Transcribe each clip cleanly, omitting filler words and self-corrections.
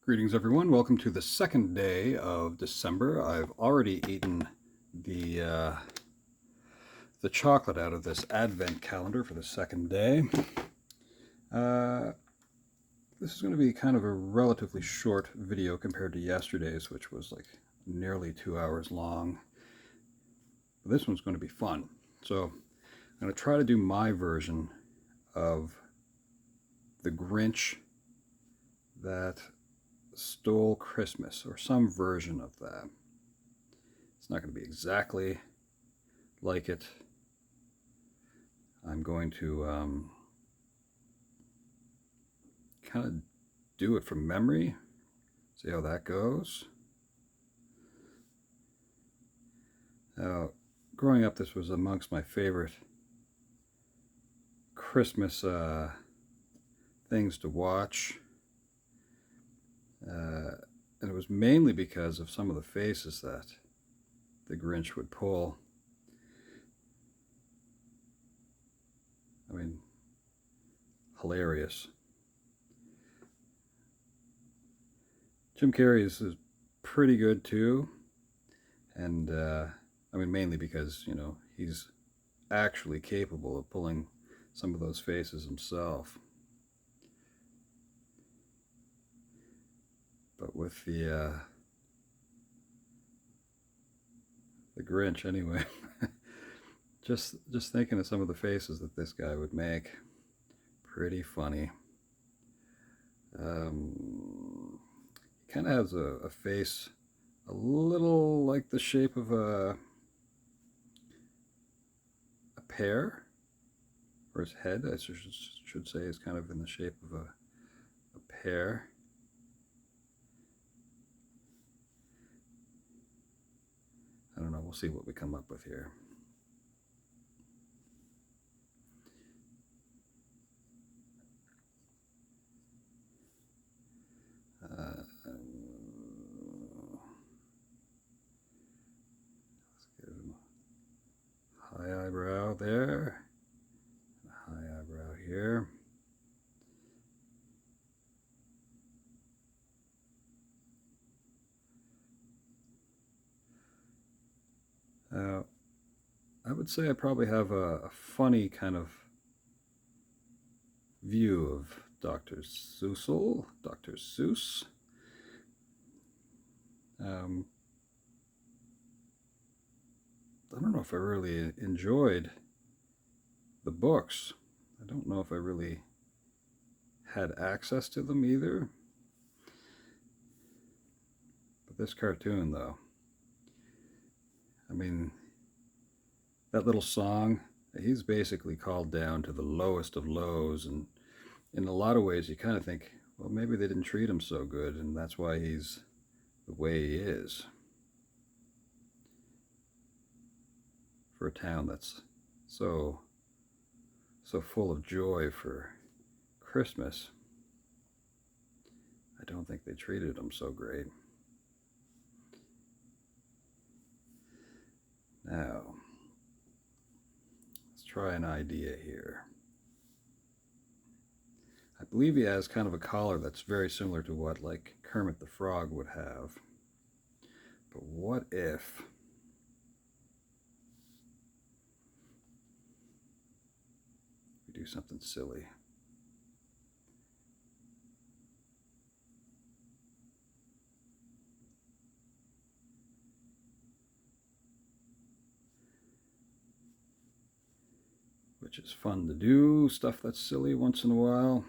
Greetings everyone, welcome to the second day of December. I've already eaten the chocolate out of this advent calendar for the second day. This is going to be kind of a relatively short video compared to yesterday's, which was like nearly 2 hours long. But this one's going to be fun. So I'm going to try to do my version of the Grinch that stole Christmas, or some version of that. It's not going to be exactly like it. I'm going to kind of do it from memory, see how that goes. Now, growing up, this was amongst my favorite Christmas things to watch. And it was mainly because of some of the faces that the Grinch would pull. I mean, hilarious. Jim Carrey's is pretty good too. And I mean, mainly because, you know, he's actually capable of pulling some of those faces himself. But with the Grinch, anyway, just thinking of some of the faces that this guy would make, pretty funny. He kind of has a face a little like the shape of a pear, or his head, I should say, is kind of in the shape of a pear. I don't know, we'll see what we come up with here. Let's give him a high eyebrow there, and a high eyebrow here. I would say I probably have a funny kind of view of Dr. Seuss. I don't know if I really enjoyed the books. I don't know if I really had access to them either. But this cartoon, though, I mean, that little song, he's basically called down to the lowest of lows, and in a lot of ways you kind of think, well, maybe they didn't treat him so good, and that's why he's the way he is. For a town that's so full of joy for Christmas, I don't think they treated him so great. Now, let's try an idea here. I believe he has kind of a collar that's very similar to what, like, Kermit the Frog would have. But what if we do something silly? Which is fun to do, stuff that's silly once in a while.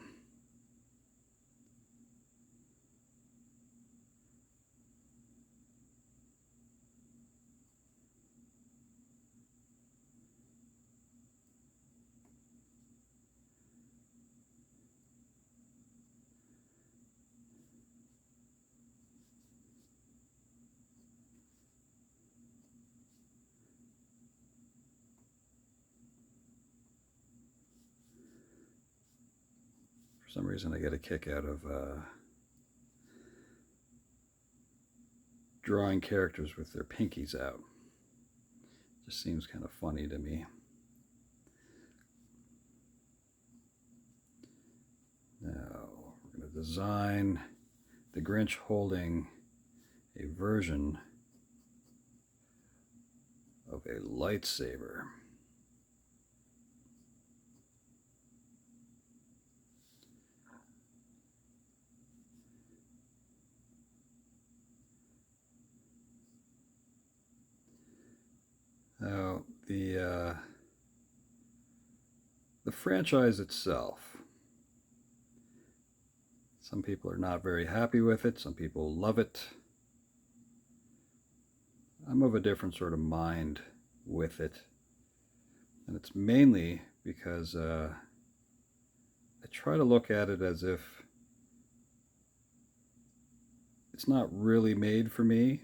For some reason I get a kick out of drawing characters with their pinkies out. Just seems kind of funny to me. Now we're going to design the Grinch holding a version of a lightsaber. Now, the franchise itself, some people are not very happy with it, some people love it. I'm of a different sort of mind with it, and it's mainly because I try to look at it as if it's not really made for me.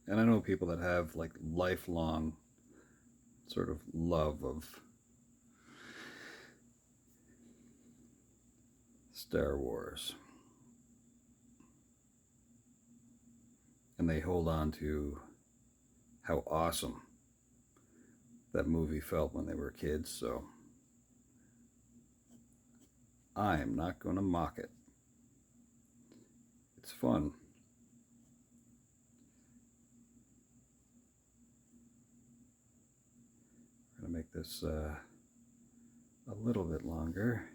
And I know people that have like lifelong sort of love of Star Wars, and they hold on to how awesome that movie felt when they were kids, so I am not going to mock it. It's fun. I'm going to make this a little bit longer.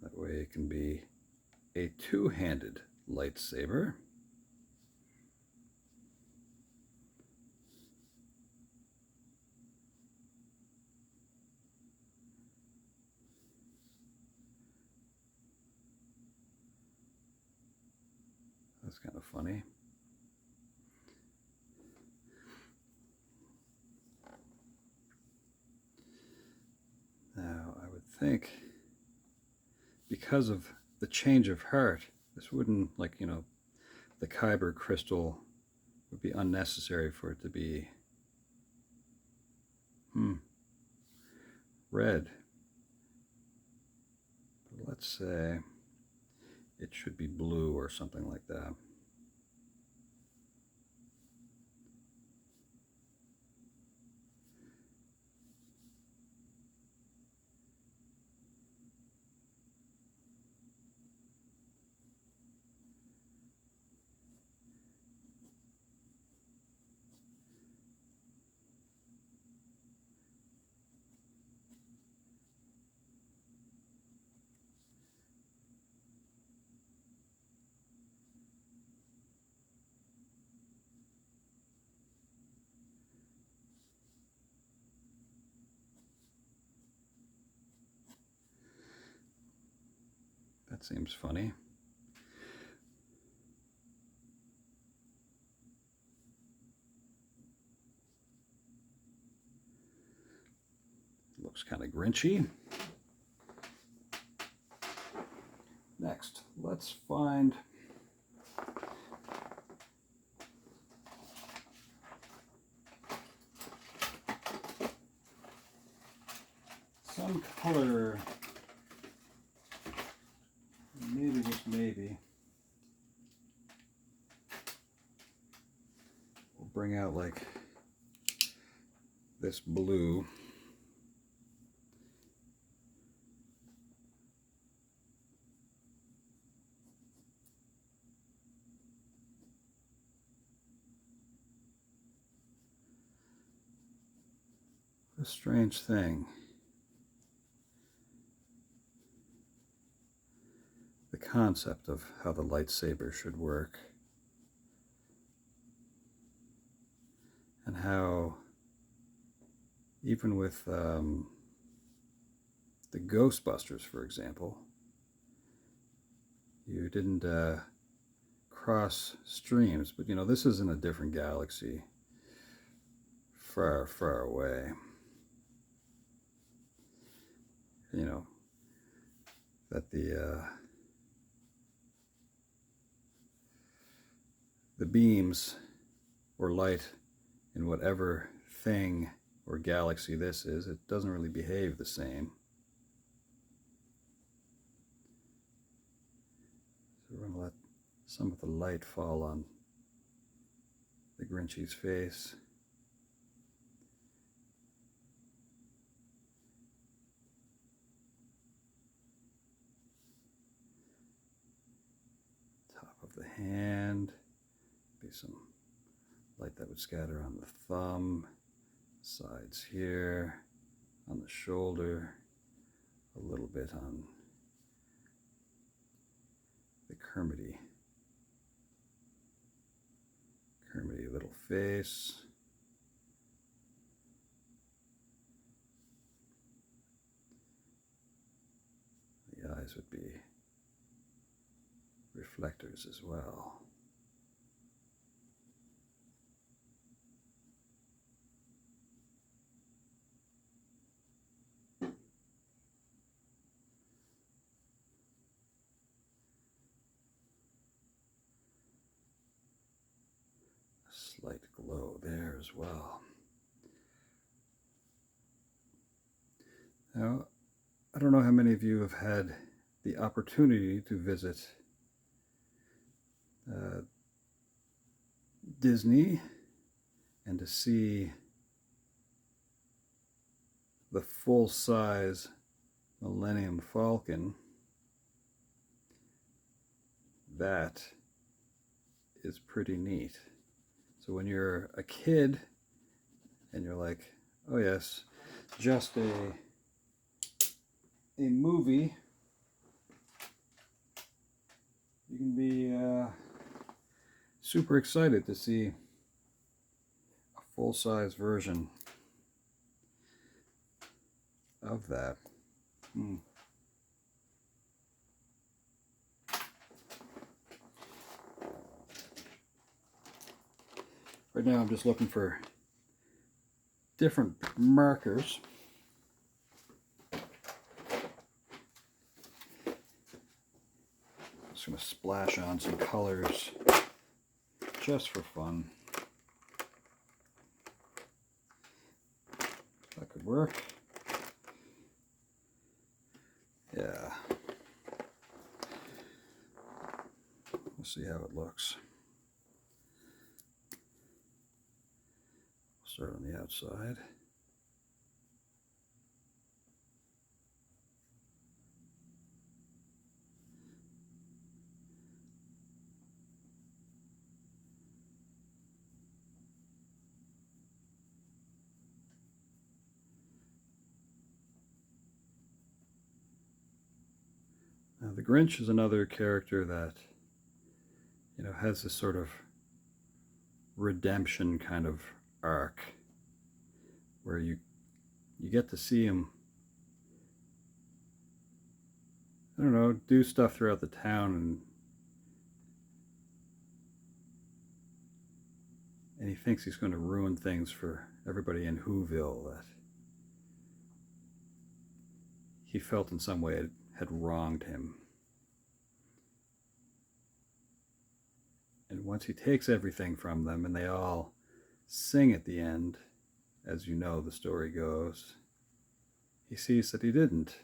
That way it can be a two-handed lightsaber. That's kind of funny. Now, I would think because of the change of heart, this wouldn't, like, you know, the Kyber crystal would be unnecessary for it to be red. But let's say it should be blue or something like that. That seems funny. Looks kind of Grinchy. Next, let's find some color, maybe, just maybe, we'll bring out like this blue. A strange thing. The concept of how the lightsaber should work, and how even with the Ghostbusters, for example, you didn't cross streams, but you know, this is in a different galaxy, far, far away. You know, that the beams or light in whatever thing or galaxy this is, it doesn't really behave the same. So we're going to let some of the light fall on the Grinchy's face. Top of the hand. Be some light that would scatter on the thumb. Sides here. On the shoulder. A little bit on the Kermity little face. The eyes would be reflectors as well. Slight glow there as well. Now, I don't know how many of you have had the opportunity to visit Disney and to see the full-size Millennium Falcon. That is pretty neat. So when you're a kid and you're like, oh yes, just a movie, you can be super excited to see a full-size version of that. Right now I'm just looking for different markers. Just going to splash on some colors just for fun. That could work. Yeah. We'll see how it looks. Start on the outside. Now, the Grinch is another character that, you know, has this sort of redemption kind of arc where you get to see him, I don't know, do stuff throughout the town, and he thinks he's going to ruin things for everybody in Whoville that he felt in some way had wronged him. And once he takes everything from them and they all sing at the end, as you know the story goes, he sees that he didn't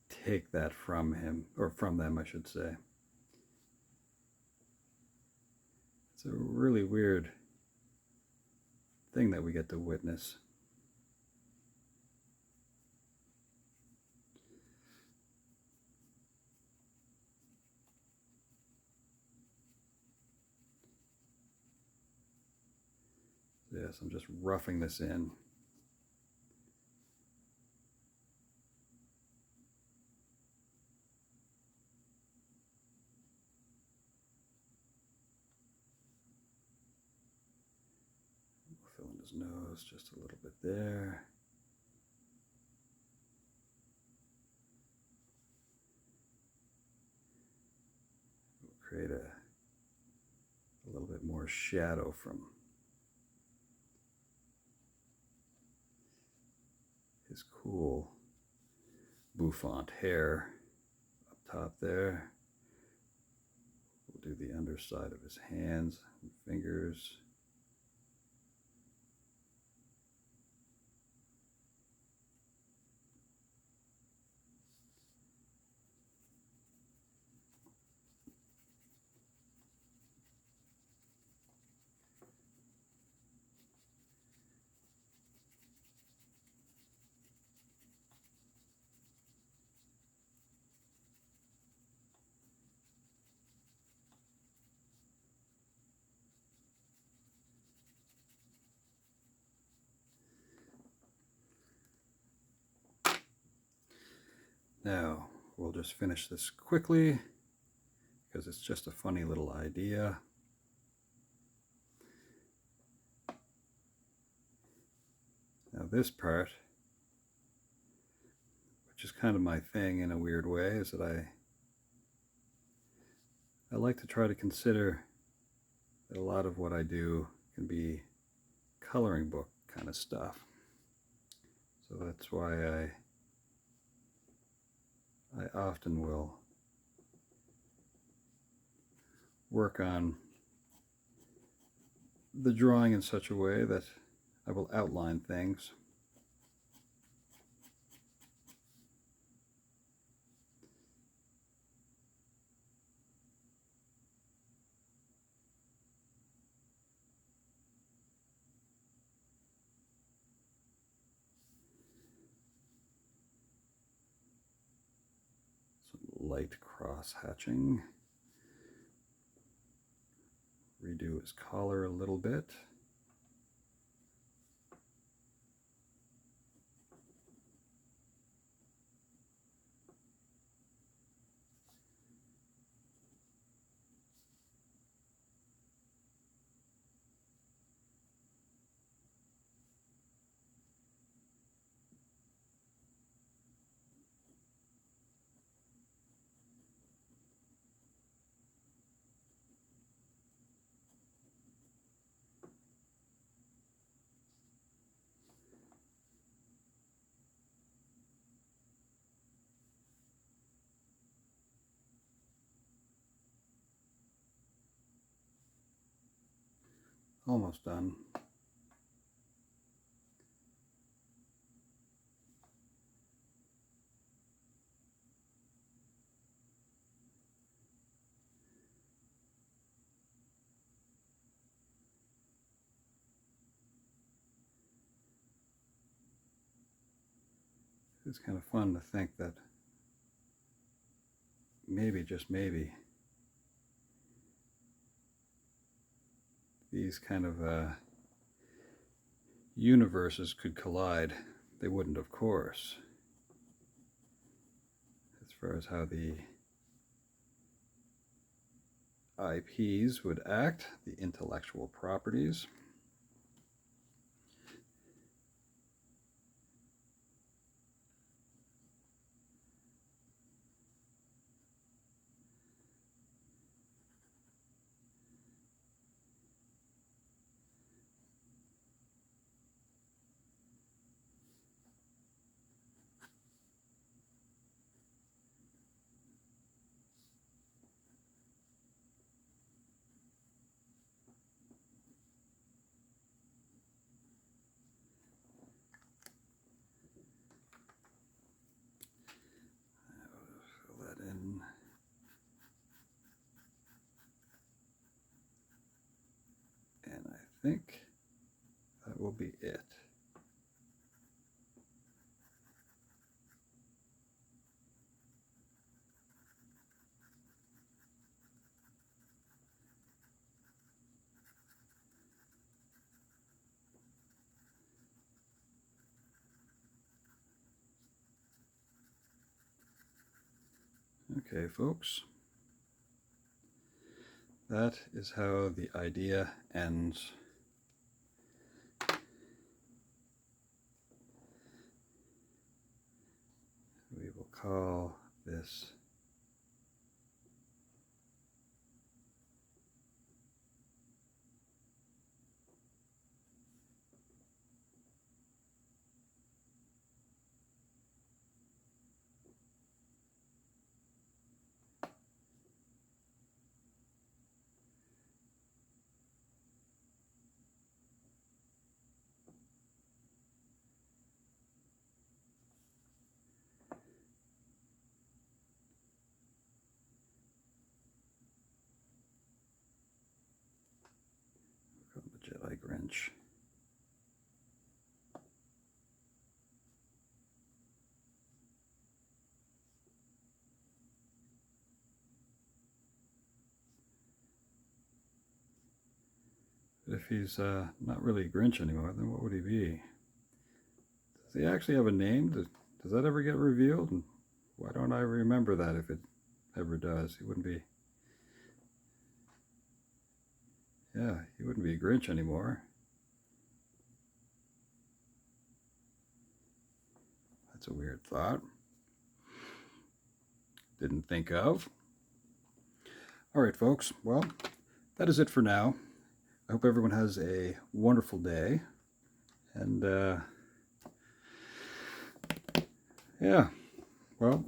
take that from him, or from them, I should say. It's a really weird thing that we get to witness. Yes, I'm just roughing this in. We'll fill in his nose just a little bit there. We'll create a little bit more shadow from his cool bouffant hair up top there. We'll do the underside of his hands and fingers. Now, we'll just finish this quickly because it's just a funny little idea. Now this part, which is kind of my thing in a weird way, is that I like to try to consider that a lot of what I do can be coloring book kind of stuff. So that's why I often will work on the drawing in such a way that I will outline things. Some light cross hatching. Redo his collar a little bit. Almost done. It's kind of fun to think that maybe, just maybe, these kind of universes could collide. They wouldn't, of course, as far as how the IPs would act, the intellectual properties. And I think that will be it. Okay, folks. That is how the idea ends. We will call this the Jedi Grinch. But if he's not really a Grinch anymore, then what would he be? Does he actually have a name? Does that ever get revealed? Why don't I remember that if it ever does? He wouldn't be... Yeah, he wouldn't be a Grinch anymore. That's a weird thought. Didn't think of. All right, folks. Well, that is it for now. I hope everyone has a wonderful day. And, yeah, well,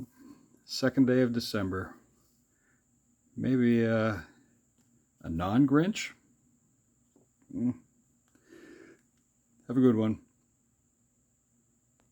second day of December. Maybe a non-Grinch? Have a good one.